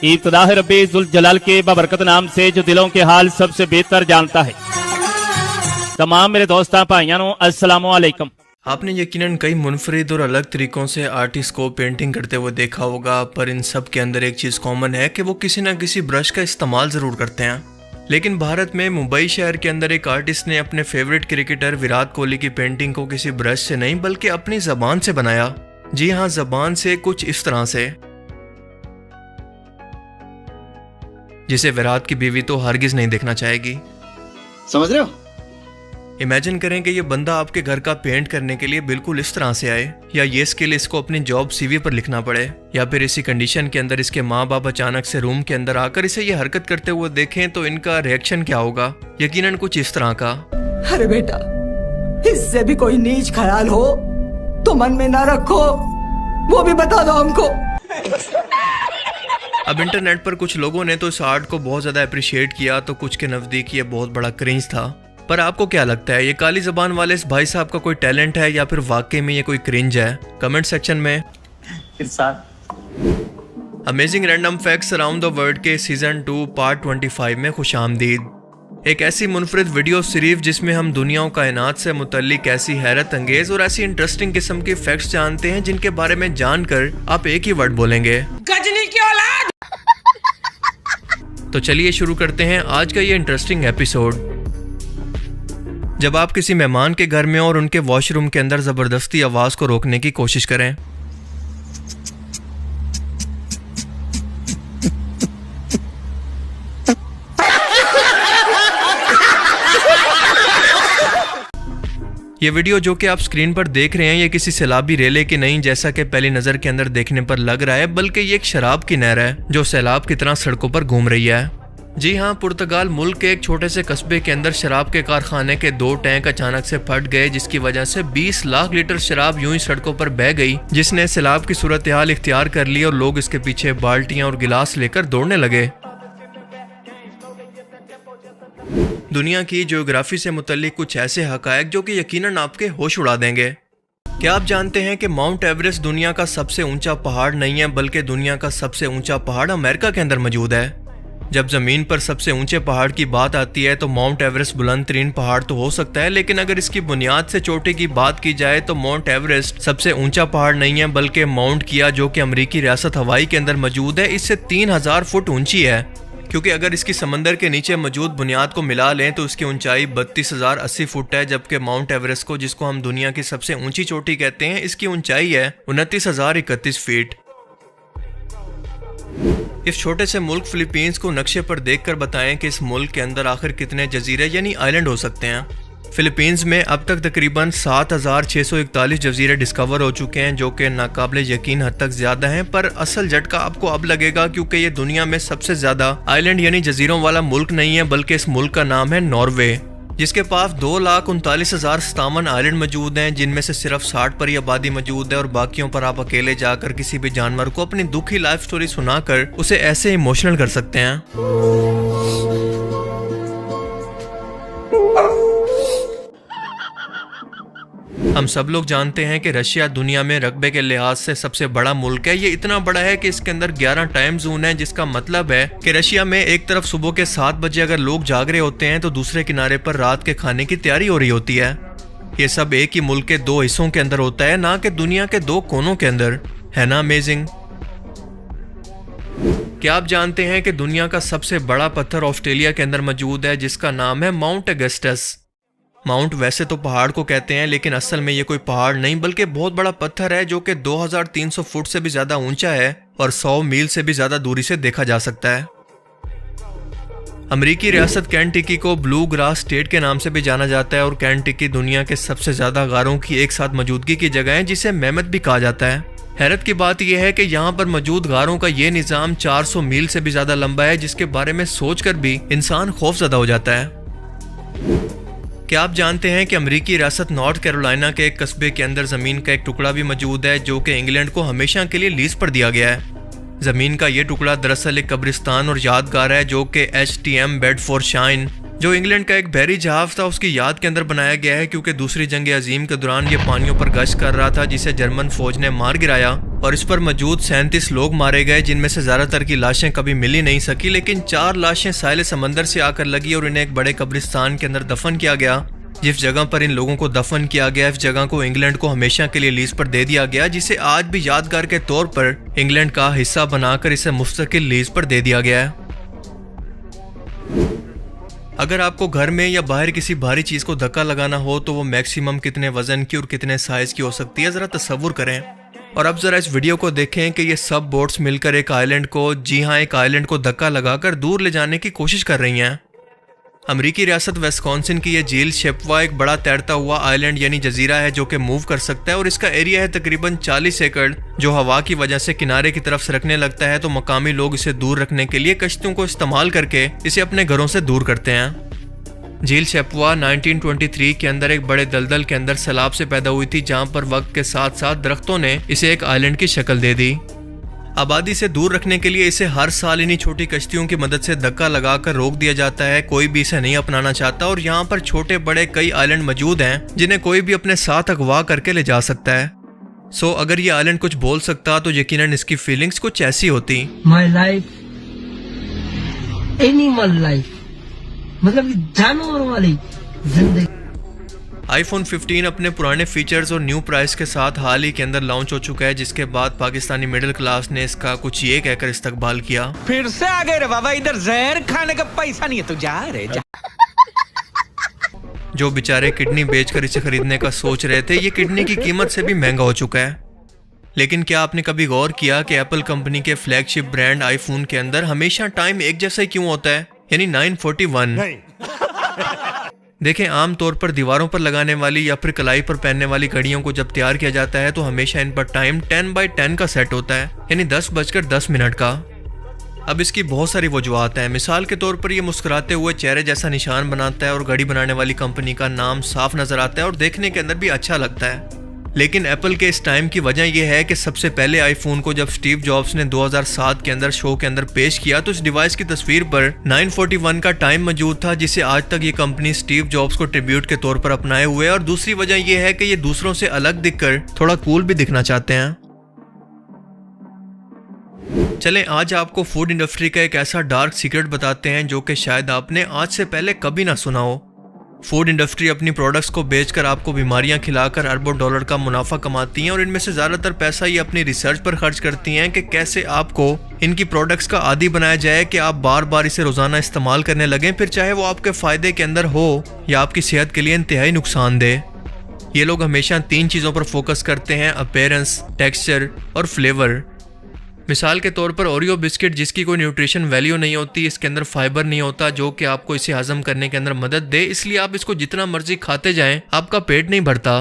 इब्तिदा है रब्बी जुल जलाल के बबरकत नाम से जो दिलों के हाल सबसे बेहतर जानता है। तमाम मेरे दोस्तां भाइयों अस्सलाम वालेकुम। आपने यकीनन कई मुनफरिद और अलग तरीकों से आर्टिस्ट को पेंटिंग करते हुए देखा होगा, पर इन सब के अंदर एक चीज़ कॉमन है कि वो किसी न किसी ब्रश का इस्तेमाल ज़रूर करते हैं। लेकिन भारत में मुंबई शहर के अंदर एक आर्टिस्ट ने अपने फेवरेट क्रिकेटर विराट कोहली की पेंटिंग को किसी ब्रश से नहीं बल्कि अपनी ज़बान से बनाया। जी हाँ, ज़बान से, कुछ इस तरह से, जिसे विराट की बीवी तो हरगिज नहीं देखना चाहेगी। समझ रहे हो? इमेजिन करें कि ये बंदा आपके घर का पेंट करने के लिए बिल्कुल इस तरह से आए, या ये स्किल इसको अपनी जॉब सीवी पर लिखना पड़े, या फिर इसी कंडीशन के अंदर इसके माँ बाप अचानक से रूम के अंदर आकर इसे ये हरकत करते हुए देखें तो इनका रिएक्शन क्या होगा? यकीनन कुछ इस तरह का। अरे बेटा, इससे भी कोई नीच ख्याल हो तो मन में ना रखो, वो भी बता दो हमको। अब इंटरनेट पर कुछ लोगों ने तो इस आर्ट को बहुत ज्यादा अप्रिशिएट किया, तो कुछ के नजदीक ये बहुत बड़ा क्रिंज था। पर आपको क्या लगता है, ये काली जबान वाले इस भाई साहब का कोई टैलेंट है या फिर वाकई में ये कोई क्रिंज है? कमेंट सेक्शन में। Amazing random facts around the world के सीजन 2 पार्ट 25 में खुशामदीद। एक ऐसी मुनफरिद वीडियो सीरीज जिसमें हम दुनिया कायनात से मुतल्लिक ऐसी हैरत अंगेज और ऐसी इंटरेस्टिंग किस्म के फैक्ट्स जानते हैं जिनके बारे में जानकर आप एक ही वर्ड बोलेंगे, गजनी की औलाद। तो चलिए शुरू करते हैं आज का ये इंटरेस्टिंग एपिसोड। जब आप किसी मेहमान के घर में और उनके वॉशरूम के अंदर जबरदस्ती आवाज को रोकने की कोशिश करें, ये वीडियो जो कि आप स्क्रीन पर देख रहे हैं ये किसी सैलाबी रेले की नहीं, जैसा कि पहली नजर के अंदर देखने पर लग रहा है, बल्कि ये एक शराब की नहर है जो सैलाब की तरह सड़कों पर घूम रही है। जी हाँ, पुर्तगाल मुल्क के एक छोटे से कस्बे के अंदर शराब के कारखाने के 2 टैंक अचानक से फट गए, जिसकी वजह से 20 लाख लीटर शराब यूं ही सड़कों पर बह गई, जिसने सैलाब की सूरत हाल इख्तियार कर ली और लोग इसके पीछे बाल्टियां और गिलास लेकर दौड़ने लगे। दुनिया की ज्योग्राफी से मुतल्लिक कुछ ऐसे हकायक जो कि यकीनन आपके होश उड़ा देंगे। क्या आप जानते हैं कि माउंट एवरेस्ट दुनिया का सबसे ऊंचा पहाड़ नहीं है, बल्कि दुनिया का सबसे ऊंचा पहाड़ अमेरिका के अंदर मौजूद है। जब जमीन पर सबसे ऊंचे पहाड़ की बात आती है तो माउंट एवरेस्ट बुलंद तरीन पहाड़ तो हो सकता है, लेकिन अगर इसकी बुनियाद से चोटी की बात की जाए तो माउंट एवरेस्ट सबसे ऊंचा पहाड़ नहीं है, बल्कि माउंट किया जो कि अमेरिकी रियासत हवाई के अंदर मौजूद है, इससे 3000 फुट ऊंची है। क्योंकि अगर इसकी समंदर के नीचे मौजूद बुनियाद को मिला लें तो इसकी ऊंचाई 32,080 फुट है, जबकि माउंट एवरेस्ट को, जिसको हम दुनिया की सबसे ऊंची चोटी कहते हैं, इसकी ऊंचाई है 29,031 फीट। इस छोटे से मुल्क फिलीपींस को नक्शे पर देखकर बताएं कि इस मुल्क के अंदर आखिर कितने जजीरे यानी आइलैंड हो सकते हैं। फिलीपींस में अब तक तकरीबन 7,641 जजीरे डिस्कवर हो चुके हैं, जो कि नाकाबिले यकीन हद तक ज्यादा हैं, पर असल झटका आपको अब लगेगा क्योंकि ये दुनिया में सबसे ज्यादा आइलैंड यानी जजीरों वाला मुल्क नहीं है, बल्कि इस मुल्क का नाम है नॉर्वे, जिसके पास 2,39,057 आइलैंड मौजूद हैं, जिनमें से सिर्फ 60 पर ही आबादी मौजूद है और बाकियों पर आप अकेले जाकर किसी भी जानवर को अपनी दुखी लाइफ स्टोरी सुनाकर उसे ऐसे इमोशनल कर सकते हैं। हम सब लोग जानते हैं कि रशिया दुनिया में रकबे के लिहाज से सबसे बड़ा मुल्क है। ये इतना बड़ा है कि इसके अंदर 11 टाइम जोन है, जिसका मतलब है कि रशिया में एक तरफ सुबह के 7 बजे अगर लोग जाग रहे होते हैं तो दूसरे किनारे पर रात के खाने की तैयारी हो रही होती है। ये सब एक ही मुल्क के 2 हिस्सों के अंदर होता है, ना कि दुनिया के 2 कोनों के अंदर। है ना अमेजिंग? क्या आप जानते हैं कि दुनिया का सबसे बड़ा पत्थर ऑस्ट्रेलिया के अंदर मौजूद है, जिसका नाम है माउंट अगस्टस। माउंट वैसे तो पहाड़ को कहते हैं, लेकिन असल में ये कोई पहाड़ नहीं बल्कि बहुत बड़ा पत्थर है जो कि 2300 फुट से भी ज्यादा ऊंचा है और 100 मील से भी ज्यादा दूरी से देखा जा सकता है। अमेरिकी रियासत केंटकी को ब्लू ग्रास स्टेट के नाम से भी जाना जाता है और केंटकी दुनिया के सबसे ज्यादा गारों की एक साथ मौजूदगी की जगह है, जिसे मेमथ भी कहा जाता है। हैरत की बात यह है कि यहाँ पर मौजूद गारों का ये निज़ाम 400 मील से भी ज्यादा लंबा है, जिसके बारे में सोचकर भी इंसान खौफजदा हो जाता है। क्या आप जानते हैं कि अमेरिकी रियासत नॉर्थ कैरोलिना के एक कस्बे के अंदर जमीन का एक टुकड़ा भी मौजूद है जो कि इंग्लैंड को हमेशा के लिए लीज पर दिया गया है। जमीन का ये टुकड़ा दरअसल एक कब्रिस्तान और यादगार है जो कि HTM बेडफोर्डशायर जो इंग्लैंड का एक बहरी जहाज था उसकी याद के अंदर बनाया गया है, क्योंकि दूसरी जंग अजीम के दौरान ये पानियों पर गश्त कर रहा था, जिसे जर्मन फौज ने मार गिराया और इस पर मौजूद 37 लोग मारे गए, जिनमें से ज्यादातर की लाशें कभी मिल ही नहीं सकी। लेकिन 4 लाशें साहिल समंदर से आकर लगी और इन्हें एक बड़े कब्रिस्तान के अंदर दफन किया गया। जिस जगह पर इन लोगों को दफन किया गया, इस जगह को इंग्लैंड को हमेशा के लिए लीज पर दे दिया गया, जिसे आज भी यादगार के तौर पर इंग्लैंड का हिस्सा बनाकर इसे मुस्तकिल लीज पर दे दिया गया है। अगर आपको घर में या बाहर किसी भारी चीज को धक्का लगाना हो तो वो मैक्सिमम कितने वजन की और कितने साइज की हो सकती है, जरा तसव्वुर करें। और अब जरा इस वीडियो को देखें कि ये सब बोट्स मिलकर एक आइलैंड को, जी हाँ एक आइलैंड को धक्का लगाकर दूर ले जाने की कोशिश कर रही हैं। अमेरिकी रियासत विस्कॉन्सिन की यह झील शेपवा एक बड़ा तैरता हुआ आइलैंड यानी जजीरा है जो कि मूव कर सकता है और इसका एरिया है तकरीबन 40 एकड़, जो हवा की वजह से किनारे की तरफ सरकने लगता है। तो मकामी लोग इसे दूर रखने के लिए कश्तियों को इस्तेमाल करके इसे अपने घरों से दूर करते हैं। झील शेपवा 1923 के अंदर एक बड़े दलदल के अंदर सैलाब से पैदा हुई थी, जहां पर वक्त के साथ साथ दरख्तों ने इसे एक आइलैंड की शक्ल दे दी। आबादी से दूर रखने के लिए इसे हर साल इन्हीं छोटी कश्तियों की मदद से धक्का लगाकर रोक दिया जाता है। कोई भी इसे नहीं अपनाना चाहता और यहाँ पर छोटे बड़े कई आइलैंड मौजूद हैं जिन्हें कोई भी अपने साथ अगवा करके ले जा सकता है। सो अगर ये आइलैंड कुछ बोल सकता तो यकीनन इसकी फीलिंग्स कुछ ऐसी होती। माई लाइफ एनिमल लाइफ, मतलब जानवर वाली जिंदगी। आईफोन 15 अपने पुराने फीचर्स और न्यू प्राइस के साथ हाल ही के अंदर लॉन्च हो चुका है, जिसके बाद पाकिस्तानी मिडिल क्लास ने इसका कुछ ये कहकर इस्तकबाल किया, फिर से आ गए रे बाबा, इधर जहर खाने का पैसा नहीं है तो जा रे जा। जो बेचारे किडनी बेचकर इसे खरीदने का सोच रहे थे, ये किडनी की कीमत से भी महंगा हो चुका है। लेकिन क्या आपने कभी गौर किया कि एप्पल कंपनी के फ्लैगशिप ब्रांड आईफोन के अंदर हमेशा टाइम एक जैसा ही क्यों होता है, यानी 9:41। देखें, आमतौर पर दीवारों पर लगाने वाली या फिर कलाई पर पहनने वाली घड़ियों को जब तैयार किया जाता है तो हमेशा इन पर टाइम 10/10 का सेट होता है, यानी 10:10 का। अब इसकी बहुत सारी वजूहत हैं। मिसाल के तौर पर यह मुस्कुराते हुए चेहरे जैसा निशान बनाता है और घड़ी बनाने वाली कंपनी का नाम साफ नजर आता है और देखने के अंदर भी अच्छा लगता है। लेकिन एप्पल के इस टाइम की वजह यह है कि सबसे पहले आईफोन को जब स्टीव जॉब्स ने 2007 के अंदर शो के अंदर पेश किया तो इस डिवाइस की तस्वीर पर 9:41 का टाइम मौजूद था, जिसे आज तक ये कंपनी स्टीव जॉब्स को ट्रिब्यूट के तौर पर अपनाए हुए है। और दूसरी वजह यह है कि ये दूसरों से अलग दिखकर थोड़ा कूल भी दिखना चाहते हैं। चलें आज आपको फूड इंडस्ट्री का एक ऐसा डार्क सीक्रेट बताते हैं जो कि शायद आपने आज से पहले कभी ना सुना हो। फूड इंडस्ट्री अपनी प्रोडक्ट्स को बेचकर आपको बीमारियां खिलाकर अरबों डॉलर का मुनाफा कमाती हैं और इनमें से ज़्यादातर पैसा ये अपनी रिसर्च पर खर्च करती हैं कि कैसे आपको इनकी प्रोडक्ट्स का आदी बनाया जाए कि आप बार बार इसे रोज़ाना इस्तेमाल करने लगें, फिर चाहे वो आपके फ़ायदे के अंदर हो या आपकी सेहत के लिए इंतहाई नुकसानदेह। ये लोग हमेशा 3 चीज़ों पर फोकस करते हैं, अपीयरेंस, टेक्सचर और फ्लेवर। मिसाल के तौर पर ओरियो बिस्किट, जिसकी कोई न्यूट्रिशन वैल्यू नहीं होती, इसके अंदर फाइबर नहीं होता जो कि आपको इसे हजम करने के अंदर मदद दे, इसलिए आप इसको जितना मर्जी खाते जाएं आपका पेट नहीं भरता।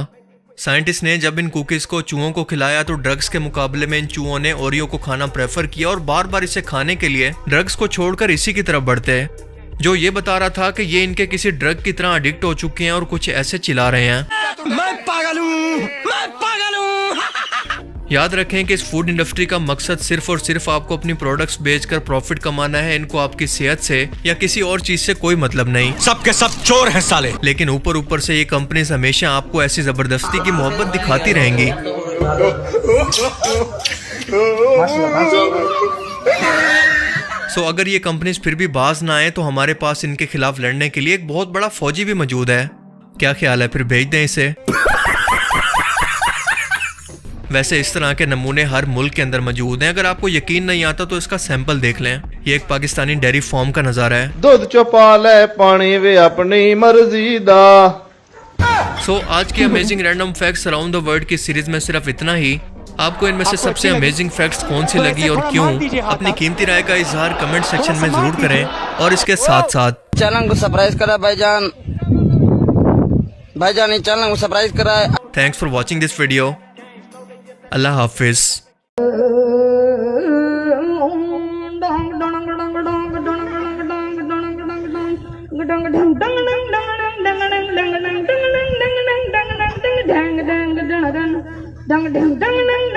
साइंटिस्ट ने जब इन कुकीज़ को चूहों को खिलाया तो ड्रग्स के मुकाबले में इन चूहों ने ओरियो को खाना प्रेफर किया और बार बार इसे खाने के लिए ड्रग्स को छोड़कर इसी की तरफ बढ़ते हैं, जो ये बता रहा था कि ये इनके किसी ड्रग की तरह एडिक्ट हो चुके हैं और कुछ ऐसे चिल्ला रहे हैं, मैं पागल हूँ, मैं पागल हूँ। याद रखें कि इस फूड इंडस्ट्री का मकसद सिर्फ और सिर्फ आपको अपनी प्रोडक्ट्स बेचकर प्रॉफिट कमाना है। इनको आपकी सेहत से या किसी और चीज से कोई मतलब नहीं। सबके सब चोर हैं साले। लेकिन ऊपर ऊपर से ये कंपनीज हमेशा आपको ऐसी जबरदस्ती की मोहब्बत दिखाती रहेंगी। अगर ये कंपनीज फिर भी बाज ना आए तो हमारे पास इनके खिलाफ लड़ने के लिए एक बहुत बड़ा फौजी भी मौजूद है। क्या ख्याल है, फिर भेज दें इसे? वैसे इस तरह के नमूने हर मुल्क के अंदर मौजूद हैं। अगर आपको यकीन नहीं आता तो इसका सैंपल देख लें। ये एक पाकिस्तानी डेयरी फार्म का नजारा है। दूध चुपा ले पानी वे अपनी मर्जी दा। आज के amazing random facts around the world की सीरीज में सिर्फ इतना ही। आपको इनमें से सबसे अमेजिंग फैक्ट्स कौन सी लगी और क्यों, अपनी कीमती राय का इजहार कमेंट सेक्शन में जरूर करें। और इसके साथ साथ चैनल को सब्सक्राइब करा भाईजान, चैनल को सब्सक्राइब करा। Thanks for watching this video. Allah Hafiz. dang dang dang